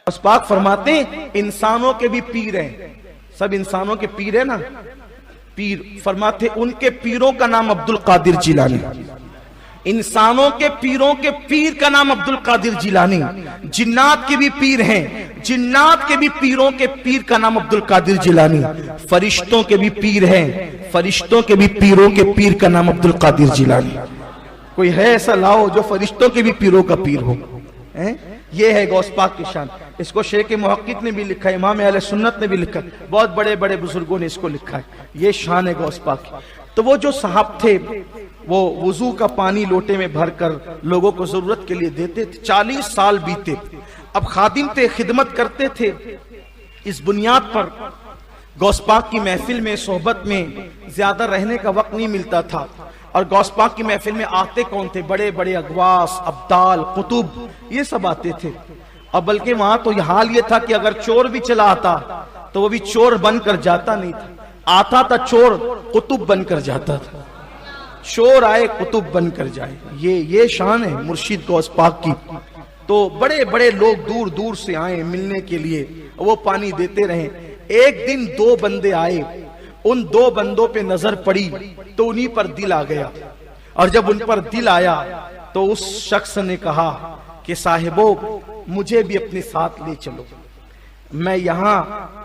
غوث پاک فرماتے ہیں انسانوں کے بھی پیر ہیں، سب انسانوں کے پیر ہیں نا، پیر فرماتے ان کے پیروں کا نام عبد القادر جیلانی، انسانوں کے پیروں کے پیر کا نام عبد القادر جیلانی، جنات کے بھی پیر ہیں، جنات کے بھی پیروں کے پیر کا نام عبد القادر جیلانی، فرشتوں کے بھی پیر ہیں، فرشتوں کے بھی پیروں کے پیر کا نام عبد القادر جیلانی۔ کوئی ہے ایسا لاؤ جو فرشتوں کے بھی پیروں کا پیر ہو؟ یہ ہے غوث پاک کی شان۔ اس کو شیخ محقق نے بھی لکھا ہے، امام اہل سنت نے بھی لکھا ہے، بہت بڑے بڑے بزرگوں نے اس کو لکھا ہے۔ یہ شان ہے غوث پاک کی۔ تو وہ جو صاحب تھے وہ وضو کا پانی لوٹے میں بھر کر لوگوں کو ضرورت کے لیے دیتے تھے۔ 40 سال بیتے، اب خادم تھے، خدمت کرتے تھے۔ اس بنیاد پر غوث پاک کی محفل میں، صحبت میں زیادہ رہنے کا وقت نہیں ملتا تھا، اور غوث پاک کی محفل میں آتے کون تھے؟ بڑے بڑے اغواس، ابدال، قطب، یہ سب آتے تھے۔ اور بلکہ وہاں تو یہ حال یہ تھا کہ اگر چور بھی چلا آتا تو وہ بھی چور بن کر جاتا نہیں تھا، آتا تھا چور قطب بن کر جاتا تھا۔ چور آئے قطب بن کر جائے، یہ شان ہے مرشد غوث پاک کی۔ تو بڑے بڑے لوگ دور دور سے آئے ملنے کے لیے، وہ پانی دیتے رہے۔ ایک دن 2 بندے آئے، ان 2 بندوں پہ نظر پڑی تو انہی پر دل آ گیا، اور جب ان پر دل آیا تو اس شخص نے کہا کہ صاحبو مجھے بھی اپنے ساتھ لے چلو، میں یہاں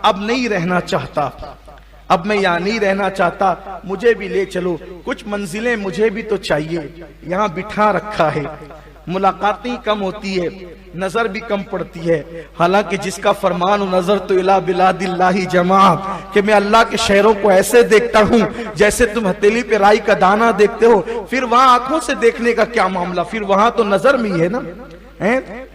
اب نہیں رہنا چاہتا، اب میں یہاں نہیں رہنا چاہتا، مجھے بھی لے چلو، کچھ منزلیں مجھے بھی تو چاہیے، یہاں بٹھا رکھا ہے۔ ملاقاتیں کم ہوتی ہے، نظر بھی کم پڑتی ہے، حالانکہ جس کا فرمان و نظر تو الہ بلاد اللہ جماع، کہ میں اللہ کے شہروں کو ایسے دیکھتا ہوں جیسے تم ہتھیلی پہ رائی کا دانہ دیکھتے ہو، پھر وہاں آنکھوں سے دیکھنے کا کیا معاملہ، پھر وہاں تو نظر میں ہی ہے نا،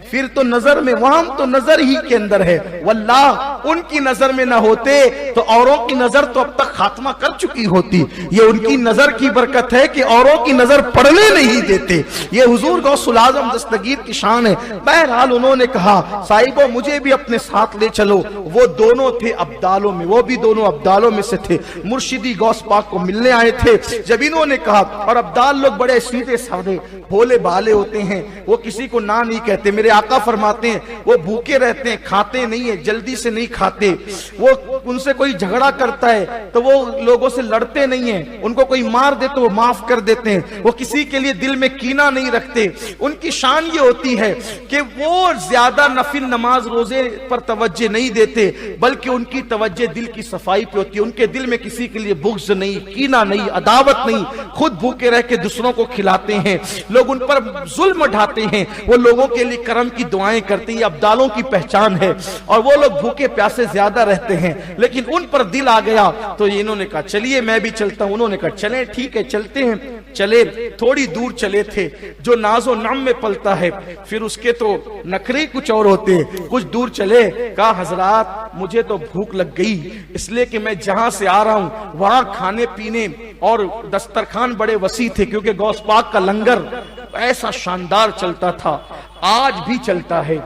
پھر تو نظر میں، وہاں تو نظر ہی کے اندر ہے۔ واللہ ان کی نظر میں نہ ہوتے تو اوروں کی نظر تو اب تک خاتمہ کر چکی ہوتی۔ یہ ان کی نظر کی برکت ہے کہ اوروں کی نظر پڑنے نہیں دیتے۔ یہ حضور غوث العظم دستگیر کی شان ہے۔ بہرحال انہوں نے کہا صاحبو مجھے بھی اپنے ساتھ لے چلو۔ وہ دونوں تھے ابدالوں میں، وہ بھی دونوں ابدالوں میں سے تھے، مرشدی غوث پاک کو ملنے آئے تھے۔ جب انہوں نے کہا، اور ابدال لوگ بڑے سیدھے سادے بھولے بھالے ہوتے ہیں، وہ کسی کو نہ نہیں کہتے۔ میرے آقا فرماتے ہیں وہ بھوکے رہتے ہیں، کھاتے نہیں ہیں، جلدی سے نہیں کھاتے۔ وہ ان سے کوئی جھگڑا کرتا ہے تو وہ لوگوں سے لڑتے نہیں ہیں، ان کو کوئی مار دے تو وہ معاف کر دیتے ہیں، وہ کسی کے لیے دل میں کینہ نہیں رکھتے۔ ان کی شان یہ ہوتی ہے کہ وہ زیادہ نفل نماز روزے پر توجہ نہیں دیتے، بلکہ ان کی توجہ دل کی صفائی پہ ہوتی ہے۔ ان کے دل میں کسی کے لیے بغض نہیں، کینہ نہیں، عداوت نہیں، خود بھوکے رہ کے دوسروں کو کھلاتے ہیں۔ لوگ ان پر ظلم ڈھاتے ہیں، وہ لوگوں کے لیے کرم کی دعائیں کرتے ہیں۔ یہ ابدالوں کی پہچان ہے، اور وہ لوگ بھوکے پیاسے زیادہ رہتے ہیں، لیکن ان پر دل آ گیا تو انہوں نے کہا چلیے میں بھی چلتا ہوں۔ انہوں نے کہا چلیں ٹھیک ہے چلتے ہیں۔ چلے، تھوڑی دور چلے تھے۔ جو ناز و نعم میں پلتا ہے پھر اس کے تو نخرے کچھ اور ہوتے ہیں۔ کچھ دور چلے، کہا حضرات مجھے تو بھوک لگ گئی، اس لیے کہ میں جہاں سے آ رہا ہوں وہاں کھانے پینے اور دسترخوان بڑے وسیع تھے، کیونکہ غوث پاک کا لنگر ایسا شاندار چلتا تھا، آج بھی چلتا ہے،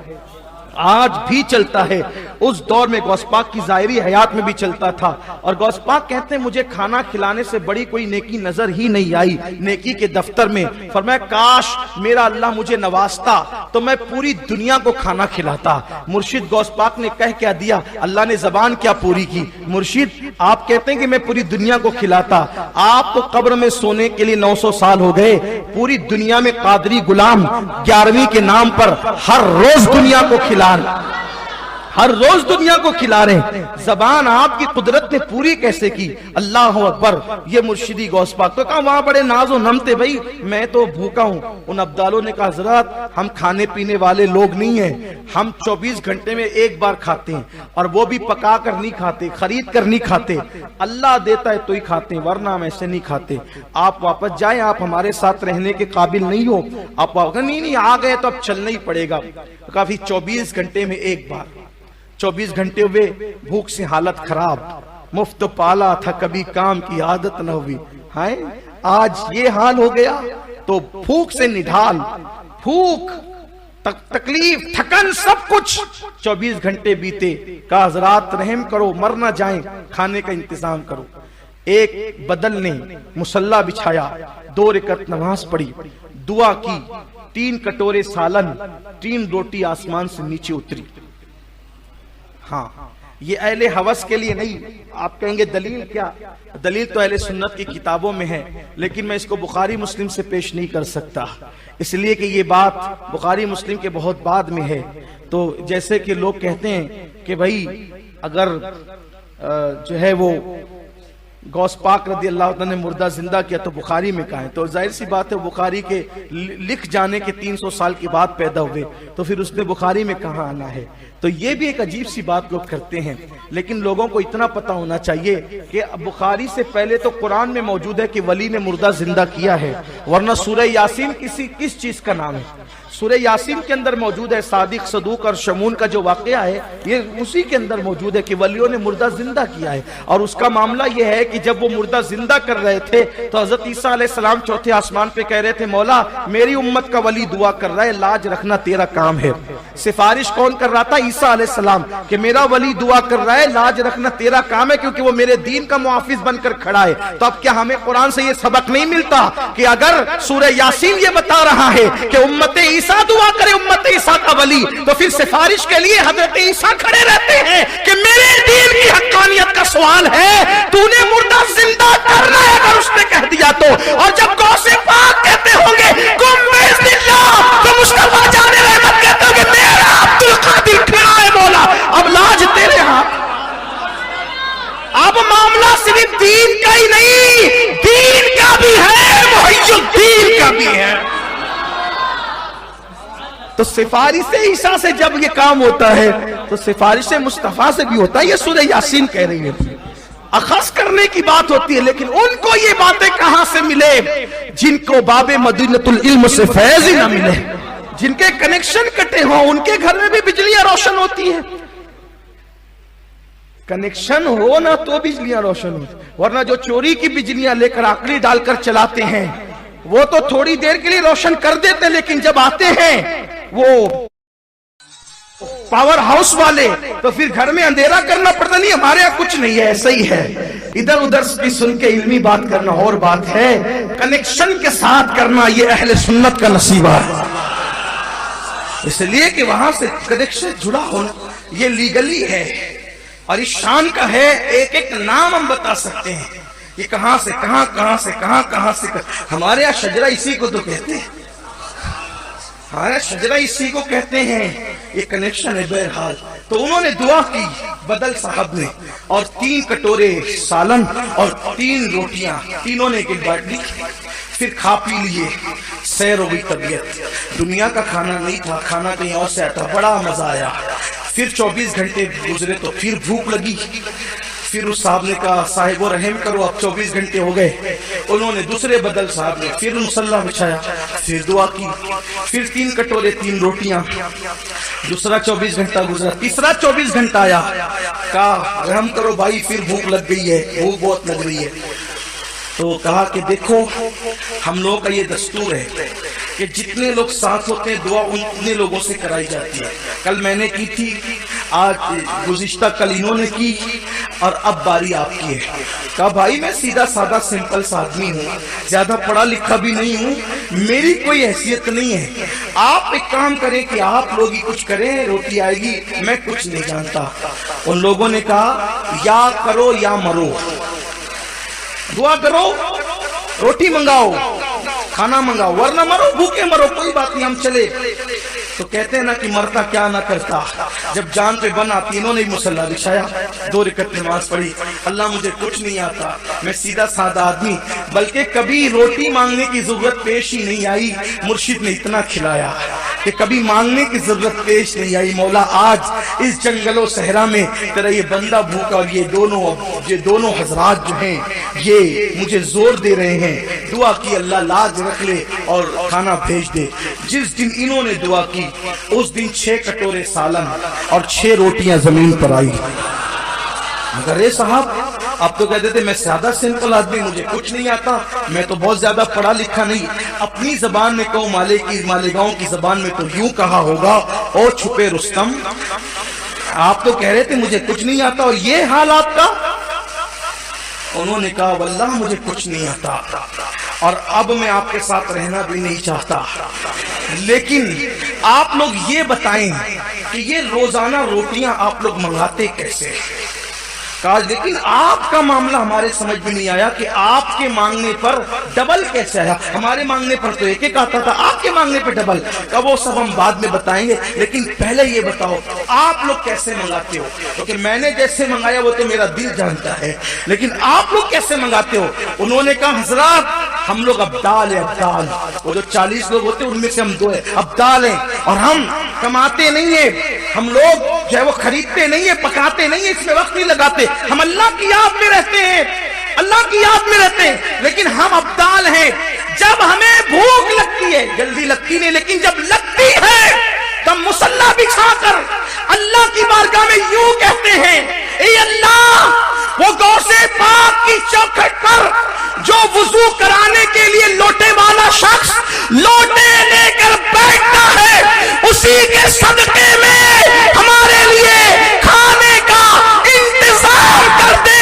آج بھی چلتا ہے۔ اس دور میں غوث پاک کی ظاہری حیات میں بھی چلتا تھا۔ اور غوث پاک کہتے ہیں مجھے کھانا کھلانے سے بڑی کوئی نیکی نظر ہی نہیں آئی نیکی کے دفتر میں۔ فرمایا کاش میرا اللہ مجھے نوازتا تو میں پوری دنیا کو کھانا کھلاتا۔ مرشد غوث پاک نے کہہ کیا دیا، اللہ نے زبان کیا پوری کی، مرشد آپ کہتے ہیں کہ میں پوری دنیا کو کھلاتا، آپ تو قبر میں سونے کے لیے 900 سال ہو گئے، پوری دنیا میں قادری غلام 11ویں کے نام پر ہر روز دنیا کو کھلا، ہر روز دنیا کو کھلا رہے ہیں۔ زبان آپ کی قدرت نے پوری کیسے کی، اللہ اکبر۔ یہ مرشدی غوث پاک تو کہا وہاں بڑے ناز و نم تھے، بھائی میں تو بھوکا ہوں۔ ان ابدالوں نے کہا حضرات ہم کھانے پینے والے لوگ نہیں ہیں، ہم 24 گھنٹے میں ایک بار کھاتے ہیں، اور وہ بھی پکا کر نہیں کھاتے، خرید کر نہیں کھاتے، اللہ دیتا ہے تو ہی کھاتے ہیں، ورنہ ہم ایسے نہیں کھاتے۔ آپ واپس جائیں، آپ ہمارے ساتھ رہنے کے قابل نہیں ہو، آپ نہیں آ گئے تو اب چلنا ہی پڑے گا۔ کافی 24 گھنٹے میں ایک بار، 24 گھنٹے ہوئے، بھوک سے حالت خراب، مفت پالا تھا کبھی کام کی عادت نہ ہوئی، ہائے آج یہ حال ہو گیا۔ تو بھوک سے نڈھال، بھوک، تکلیف، تھکن، سب کچھ، 24 گھنٹے بیتے۔ کہا حضرات رحم کرو، مر نہ جائیں، کھانے کا انتظام کرو۔ ایک بدل نے مصلی بچھایا، 2 رکعت نماز پڑھی، دعا کی، 3 کٹورے سالن، 3 روٹی آسمان سے نیچے اتری۔ ہاں یہ اہل حوث کے لیے نہیں. آپ کہیں گے دلیل کیا؟ دلیل تو اہل سنت کی کتابوں میں ہے، لیکن میں اس کو بخاری مسلم سے پیش نہیں کر سکتا، اس لیے کہ یہ بات بخاری مسلم کے بہت بعد میں ہے. تو جیسے کہ لوگ کہتے ہیں کہ بھائی اگر جو ہے وہ غوث پاک رضی اللہ عنہ نے مردہ زندہ کیا تو بخاری میں کہاں ہے؟ تو ظاہر سی بات ہے بخاری کے لکھ جانے کے 300 سال کے بعد پیدا ہوئے تو پھر اس نے بخاری میں کہاں آنا ہے؟ تو یہ بھی ایک عجیب سی بات لوگ کرتے ہیں. لیکن لوگوں کو اتنا پتا ہونا چاہیے کہ بخاری سے پہلے تو قرآن میں موجود ہے کہ ولی نے مردہ زندہ کیا ہے، ورنہ سورہ یاسین کس چیز کا نام ہے؟ سورہ یاسین کے اندر موجود ہے صادق، صدوق اور شمون کا جو واقعہ ہے یہ اسی کے اندر موجود ہے کہ ولیوں نے مردہ زندہ کیا ہے. اور اس کا معاملہ یہ ہے کہ جب وہ مردہ زندہ کر رہے تھے تو حضرت عیسیٰ علیہ السلام چوتھے آسمان پہ کہہ رہے تھے مولا میری امت کا ولی دعا کر رہا ہے، لاج رکھنا تیرا کام ہے. سفارش کون کر رہا تھا؟ عیسیٰ علیہ السلام، کہ میرا ولی دعا کر رہا ہے، لاج رکھنا تیرا کام ہے کیونکہ وہ میرے دین کا محافظ بن کر کھڑا ہے. تو اب کیا ہمیں قرآن سے یہ سبق نہیں ملتا کہ اگر سورہ یاسین یہ بتا رہا ہے کہ امت عیسیٰ دعا کرے امت عیسیٰ کا ولی، تو پھر سفارش کے لیے حضرت عیسیٰ کھڑے رہتے ہیں کہ میرے دین کی حقانیت کا سوال ہے، تو نے مردہ زندہ کر رہا ہے اگر اس نے کہہ دیا تو. اور جب غوث پاک کہتے ہوں گے کم باذن اللہ، تو مصطفیٰ جان رحمت کہتے ہوں گے میرا عبد القادر کھڑا ہے مولا، اب لاج تیرے ہاتھ. اب معاملہ صرف دین کا ہی نہیں، دین کا بھی ہے، محی الدین کا بھی ہے. تو سفارش عیسیٰ سے جب یہ کام ہوتا ہے تو سفارش مصطفیٰ سے بھی ہوتا ہے. یہ سورہ یاسین کہہ رہی ہے، اخذ کرنے کی بات ہوتی ہے. لیکن ان کو یہ باتیں کہاں سے ملے جن کو باب مدینۃ العلم سے فیض ہی نہ ملے، جن کے کنیکشن کٹے ہوں، ان کے گھر میں بھی بجلیاں روشن ہوتی ہیں. کنیکشن ہو نہ تو بجلیاں روشن ہوتی، ورنہ جو چوری کی بجلیاں لے کر آکڑی ڈال کر چلاتے ہیں وہ تو تھوڑی دیر کے لیے روشن کر دیتے، لیکن جب آتے ہیں وہ پاور ہاؤس والے تو پھر گھر میں اندھیرا کرنا پڑتا. نہیں ہمارے یہاں کچھ نہیں ہے، ایسا ہی ہے. ادھر ادھر کی سن کے علمی بات کرنا اور بات ہے، کنیکشن کے ساتھ کرنا یہ اہل سنت کا نصیبہ ہے. اس لیے کہ وہاں سے کنیکشن جڑا ہونا یہ لیگلی ہے اور اس شان کا ہے. ایک ایک نام ہم بتا سکتے ہیں یہ کہاں سے کہاں، کہاں سے کہاں، کہاں سے کہاں. ہمارے یہاں شجرہ اسی کو تو کہتے ہیں، ہمارا شجرہ اسی کو کہتے ہیں. یہ کنیکشن ہے. بہرحال تو انہوں نے دعا کی بدل صاحب نے، اور 3 کٹورے سالن اور 3 روٹیاں تینوں نے ایک بار لی. پھر کھا پی لیے، سیر ہو گئی طبیعت. دنیا کا کھانا نہیں تھا، کھانا کہیں اور سے آتا، بڑا مزہ آیا. پھر 24 گھنٹے گزرے تو پھر بھوک لگی. پھر اس صاحب نے کہا صاحب و رحم کرو، اب 24 گھنٹے ہو گئے. انہوں نے دوسرے بدل صاحب نے پھر مصلی بچھایا، پھر دعا کی. پھر 3 کٹورے 3 روٹیاں. دوسرا 24 گھنٹہ گزرا، تیسرا 24 گھنٹہ آیا. کہا رحم کرو بھائی، پھر بھوک لگ گئی ہے، بھوک بہت لگ رہی ہے. تو کہا کہ دیکھو ہم لوگوں کا یہ دستور ہے کہ جتنے لوگ ساتھ ہوتے ہیں دعا اتنے لوگوں سے کرائی جاتی ہے. کل میں نے کی تھی، آج گزشتہ کل انہوں نے کی، اور اب باری آپ کی ہے. کہا بھائی میں سیدھا سادہ سمپل سا آدمی ہوں، زیادہ پڑھا لکھا بھی نہیں ہوں، میری کوئی حیثیت نہیں ہے. آپ ایک کام کریں کہ آپ لوگ ہی کچھ کریں، روٹی آئے گی، میں کچھ نہیں جانتا. ان لوگوں نے کہا یا کرو یا مرو، دعا کرو، روٹی منگاؤ، کھانا منگاؤ، ورنہ مرو، بھوکے مرو، کوئی بات نہیں ہم چلے. تو کہتے ہیں نا کہ مرتا کیا نہ کرتا. جب جان پہ بن آتی انہوں نے مصلی بچھایا، 2 رکعت نماز پڑھی. اللہ مجھے کچھ نہیں آتا، میں سیدھا سادہ آدمی، بلکہ کبھی روٹی مانگنے کی ضرورت پیش ہی نہیں آئی. مرشد نے اتنا کھلایا کہ کبھی مانگنے کی ضرورت پیش نہیں آئی. مولا آج اس جنگل و صحرا میں تیرا یہ بندہ بھوکا، اور یہ دونوں حضرات جو ہیں یہ مجھے زور دے رہے ہیں. دعا کی اللہ لاج رکھ لے اور کھانا بھیج دے. جس دن انہوں نے دعا کی اس دن 6 کٹورے سالن اور 6 روٹیاں زمین پر آئی. اگر اے صاحب آپ تو کہتے تھے میں سادہ سمپل آدمی، مجھے کچھ نہیں آتا، میں تو بہت زیادہ پڑھا لکھا نہیں. اپنی زبان میں کہوں، مالیگاؤں کی زبان میں تو یوں کہا ہوگا او چھپے رستم. آپ تو کہہ رہے تھے مجھے کچھ نہیں آتا، اور یہ حال آپ کا. انہوں نے کہا واللہ مجھے کچھ نہیں آتا، اور اب میں آپ کے ساتھ رہنا بھی نہیں چاہتا، لیکن آپ لوگ یہ بتائیں کہ یہ روزانہ روٹیاں آپ لوگ منگاتے کیسے؟ کہا لیکن آپ کا معاملہ ہمارے سمجھ میں نہیں آیا کہ آپ کے مانگنے پر ڈبل کیسے آیا؟ ہمارے مانگنے پر تو ایک ایک آتا تھا، آپ کے مانگنے پر ڈبل۔ کہا وہ سب ہم بعد میں بتائیں گے، لیکن پہلے یہ بتاؤ آپ لوگ کیسے منگاتے ہو؟ کیونکہ میں نے جیسے منگایا وہ تو میرا دل جانتا ہے، لیکن آپ لوگ کیسے منگاتے ہو؟ انہوں نے کہا حضرات ہم لوگ ابدال ہیں، ابدال، وہ جو 40 لوگ ہوتے ہیں ان میں سے ہم 2 ہیں، ابدال ہیں، اور ہم کماتے نہیں ہیں، ہم لوگ جو ہے وہ خریدتے نہیں ہیں، پکاتے نہیں ہیں، اس میں وقت نہیں لگاتے، ہم اللہ کی یاد میں رہتے ہیں، اللہ کی یاد میں رہتے ہیں، لیکن ہم ابدال ہیں۔ جب ہمیں بھوک لگتی ہے، جلدی لگتی نہیں، لیکن جب لگتی ہے تب مصلی بچھا کر اللہ کی بارگاہ میں یوں کہتے ہیں، اے اللہ وہ غوث پاک کی چوکھٹ پر جو وضو کرانے کے لیے لوٹے والا شخص لوٹے لے کر بیٹھتا ہے، اسی کے صدقے میں ہمارے لیے کھانے کا انتظام کر دے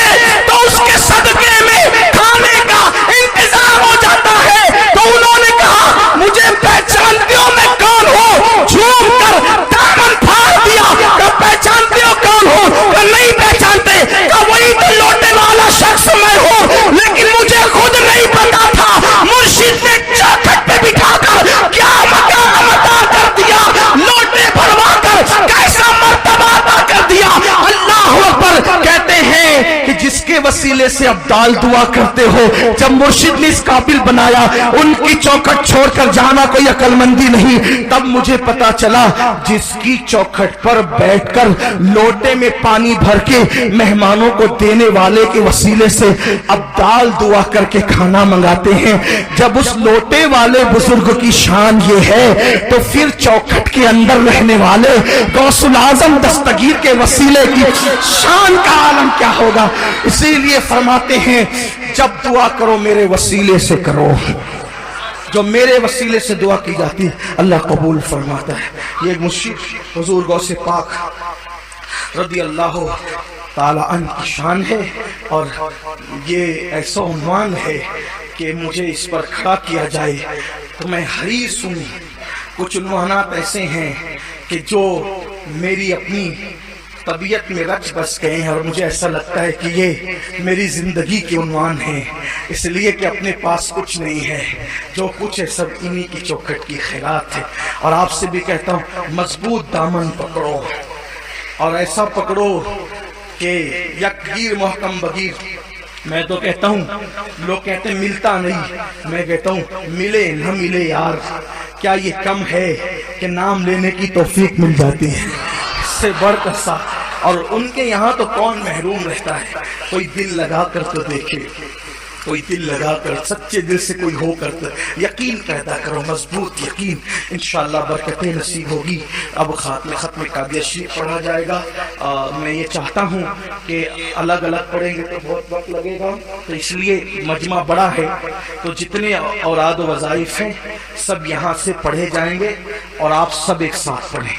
تو اس کے صدقے میں کھانے کا انتظام ہو جاتا ہے۔ تو انہوں نے کہا مجھے پہچانتے ہو میں کون ہوں؟ جھوم کر دامن پھاڑ دیا کہ پہچانتے ہو کون ہوں؟ کہ نہیں پہچانتے؟ کہ وہی تو لوٹے والا شخص میں ہوں، لیکن مجھے خود نہیں پتا تھا۔ مرشد نے چوکھٹ پہ بٹھا کر کیا مقام عطا کر دیا، لوٹے بھروا کر کیسا مرتبہ عطا کر دیا۔ اللہ اکبر کہتے ہیں کہ جس کے وسیلے سے ابدال دعا کرتے ہو، جب مرشد نے اس قابل بنایا ان کی چوکھٹ چھوڑ کر جانا کوئی عقل مندی نہیں، تب مجھے پتا چلا جس کی چوکھٹ پر بیٹھ کر لوٹے میں پانی بھر کے مہمانوں کو دینے والے کے وسیلے سے ابدال دعا کر کے کھانا منگاتے ہیں، جب اس لوٹے والے بزرگ کی شان یہ ہے تو پھر چوکھٹ کے اندر رہنے والے غوث الاعظم دستگیر کے وسیلے کی شان کا عالم کیا ہوگا۔ اسی لیے فرماتے ہیں جب دعا کرو میرے وسیلے سے کرو، جو میرے وسیلے سے دعا کی جاتی اللہ قبول فرماتا ہے۔ یہ ایک مرشد حضور غوث پاک رضی اللہ تعالی عنہ کی شان ہے، اور یہ ایسا عنوان ہے کہ مجھے اس پر کھڑا کیا جائے تو میں حریص ہوں۔ کچھ عنوانات ایسے ہیں کہ جو میری اپنی طبیعت میں رچ بس گئے ہیں، اور مجھے ایسا لگتا ہے کہ یہ میری زندگی کے عنوان ہیں، اس لیے کہ اپنے پاس کچھ نہیں ہے، جو کچھ ہے سب انہی کی چوکھٹ کی خیرات ہے۔ اور آپ سے بھی کہتا ہوں مضبوط دامن پکڑو، اور ایسا پکڑو کہ یک گیر محکم بگیر۔ میں تو کہتا ہوں، لوگ کہتے ہیں ملتا نہیں، میں کہتا ہوں ملے نہ ملے یار، کیا یہ کم ہے کہ نام لینے کی توفیق مل جاتی ہے؟ اس سے بڑھ کر ساتھ، اور ان کے یہاں تو کون محروم رہتا ہے؟ کوئی دل لگا کر تو دیکھے، کوئی دل لگا کر سچے دل سے کوئی ہو کر یقین پیدا کرو، مضبوط یقین، انشاءاللہ برکتیں نصیب ہوگی۔ اب ختم قادیہ شریف پڑھا جائے گا۔ میں یہ چاہتا ہوں کہ الگ الگ پڑھیں گے تو بہت وقت لگے گا، تو اس لیے مجمع بڑا ہے، تو جتنے اوراد و وظائف ہیں سب یہاں سے پڑھے جائیں گے، اور آپ سب ایک ساتھ پڑھیں۔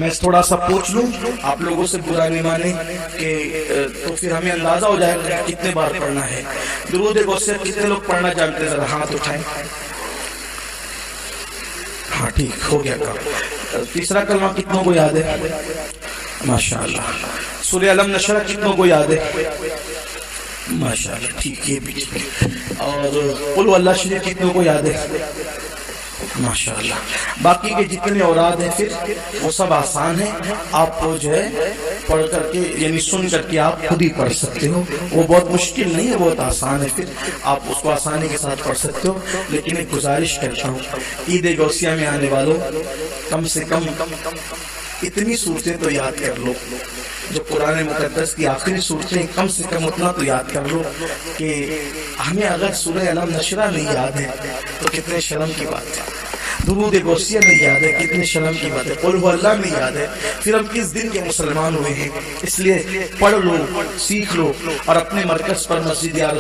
میں تھوڑا سا پوچھ لوں، آپ لوگوں سے برا نہیں مانیں کہ تو پھر ہمیں اندازہ ہو جائے گا کتنے بار پڑھنا ہے۔ درود غوثیت کتنے لوگ پڑھنا جانتے ہیں؟ ذرا ہاتھ اٹھائیں۔ ہاں ٹھیک ہو گیا کام۔ تیسرا کلمہ کتنوں کو یاد ہے؟ ماشاءاللہ۔ سورہ علم نشرہ کتنوں کو یاد ہے؟ ماشاءاللہ ٹھیک، یہ بھی ٹھیک۔ اور قل واللہ شریف کتنوں کو یاد ہے؟ ماشاءاللہ۔ باقی کے جتنے اوراد ہیں پھر وہ سب آسان ہیں، آپ کو جو ہے پڑھ کر کے یعنی سن کر کے آپ خود ہی پڑھ سکتے ہو، وہ بہت مشکل نہیں ہے، بہت آسان ہے، پھر آپ اس کو آسانی کے ساتھ پڑھ سکتے ہو۔ لیکن ایک گزارش کرتا ہوں عید غوثیہ میں آنے والوں، کم سے کم اتنی صورتیں تو یاد کر لو، جو قرآن مقدس کی آخری صورتیں، کم سے کم اتنا تو یاد کر لو کہ ہمیں اگر سورہ علم نشرہ نہیں یاد ہے تو کتنے شرم کی بات ہے، درود غوثیہ نہیں یاد ہے کتنے شرم کی بات ہے، قل هو اللہ نہیں یاد ہے، پھر ہم کس دن کے مسلمان ہوئے ہیں؟ اس لیے پڑھ لو، سیکھ لو، اور اپنے مرکز پر مسجد یا